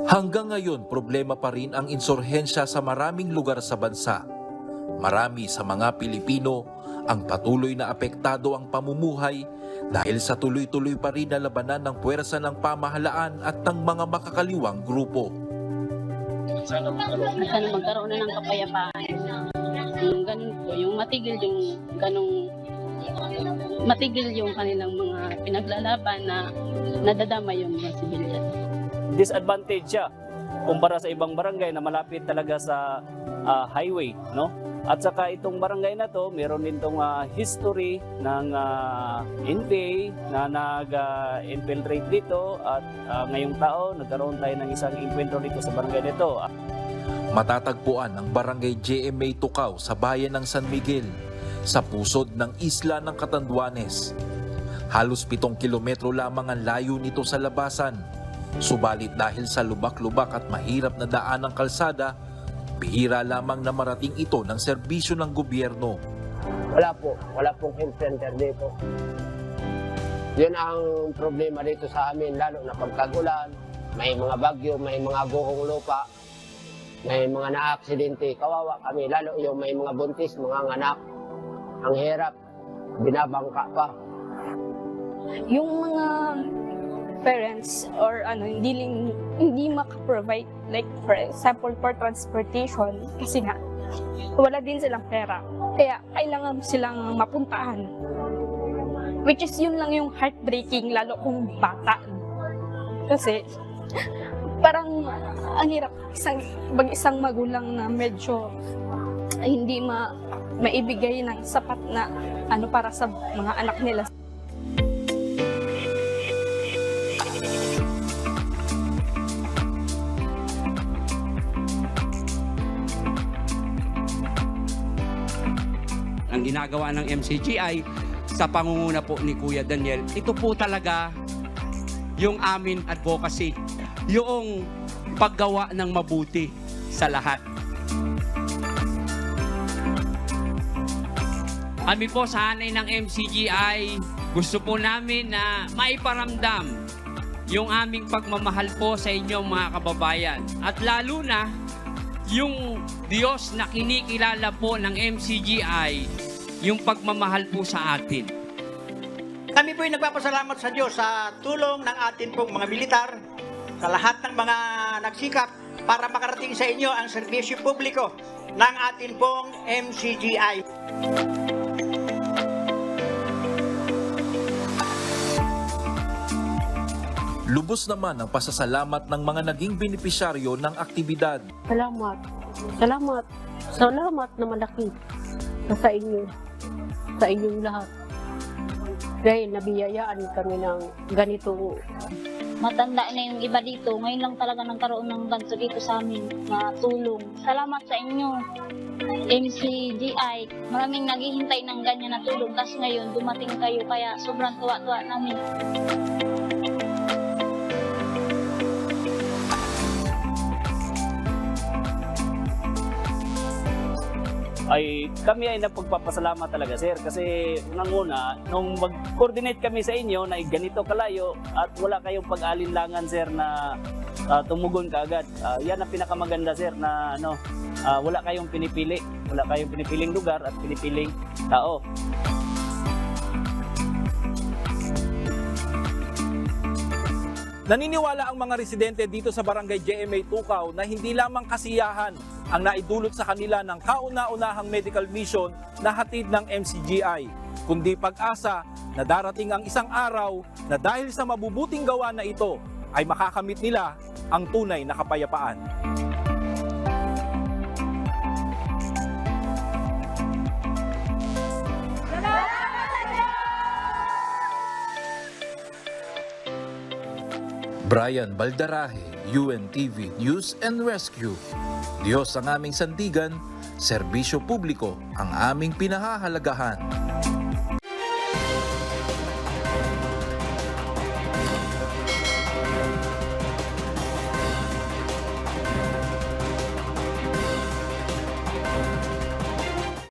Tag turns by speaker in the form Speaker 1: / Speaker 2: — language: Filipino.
Speaker 1: Hanggang ngayon, problema pa rin ang insurhensya sa maraming lugar sa bansa. Marami sa mga Pilipino ang patuloy na apektado ang pamumuhay dahil sa tuloy-tuloy pa rin na labanan ng puwersa ng pamahalaan at ng mga makakaliwang grupo.
Speaker 2: Sana magkaroon na ng kapayapaan. Yung ganun po, yung matigil yung ganung matigil yung kanilang mga pinaglalaban na nadadama yung mga sibilyan.
Speaker 3: Disadvantage siya kumpara sa ibang barangay na malapit talaga sa highway, no? At saka itong barangay na to, meron din tong history ng NPA na nag-infiltrate dito at ngayong taon nagkaroon tayo ng isang encuentro dito sa barangay nito.
Speaker 1: Matatagpuan ang barangay GMA Tukaw sa bayan ng San Miguel, sa pusod ng isla ng Catanduanes. Halos 7 kilometro lamang ang layo nito sa labasan. Subalit dahil sa lubak-lubak at mahirap na daan ng kalsada, bihira lamang na marating ito ng serbisyo ng gobyerno.
Speaker 4: Wala pong health center dito. Yun ang problema dito sa amin, lalo na pagkagulan, may mga bagyo, may mga guhong lupa, may mga na-aksidente, kawawa kami, lalo yung may mga buntis, mga anak, ang hirap, binabangka pa.
Speaker 5: Yung mga parents or hindi maka-provide, like for example for transportation, kasi nga wala din silang pera, kaya kailangan silang mapuntahan, which is yun lang yung heartbreaking, lalo kung bata, kasi parang ang hirap isang magulang na medyo hindi maibigay ng sapat na para sa mga anak nila.
Speaker 6: Ang ginagawa ng MCGI sa pangunguna po ni Kuya Daniel, ito po talaga yung amin advocacy, yung paggawa ng mabuti sa lahat. Kami po sa hanay ng MCGI, gusto po namin na maiparamdam yung aming pagmamahal po sa inyong mga kababayan. At lalo na yung Diyos na kinikilala po ng MCGI, yung pagmamahal po sa atin.
Speaker 7: Kami po ay nagpapasalamat sa Diyos sa tulong ng atin pong mga militar, sa lahat ng mga nagsikap para makarating sa inyo ang serbisyo publiko ng atin pong MCGI.
Speaker 1: Lubos naman ang pasasalamat ng mga naging benepisyaryo ng aktibidad.
Speaker 8: Salamat na malaki sa inyo, sa inyong lahat. Dahil nabiyayaan kami ng ganito.
Speaker 9: Matanda na yung iba dito, ngayon lang talaga nagkaroon ng ganito dito sa amin na tulong. Salamat sa inyo, MCGI. Maraming naghihintay ng ganyan na tulong, tapos ngayon dumating kayo, kaya sobrang tuwa-tuwa namin.
Speaker 3: Ay kami ay napagpapasalamat talaga, sir, kasi unang-una nung mag-coordinate kami sa inyo na ganito kalayo at wala kayong pag-alinlangan, sir, na tumugon kaagad. Yan ang pinakamaganda, sir, na wala kayong pinipiling lugar at pinipiling tao.
Speaker 10: Naniniwala ang mga residente dito sa barangay GMA Tukaw na hindi lamang kasiyahan ang naidulot sa kanila ng kauna-unahang medical mission na hatid ng MCGI, kundi pag-asa na darating ang isang araw na dahil sa mabubuting gawa na ito ay makakamit nila ang tunay na kapayapaan.
Speaker 1: Brian Baldarahe, UNTV News and Rescue. Diyos ang aming sandigan, serbisyo publiko ang aming pinahahalagahan.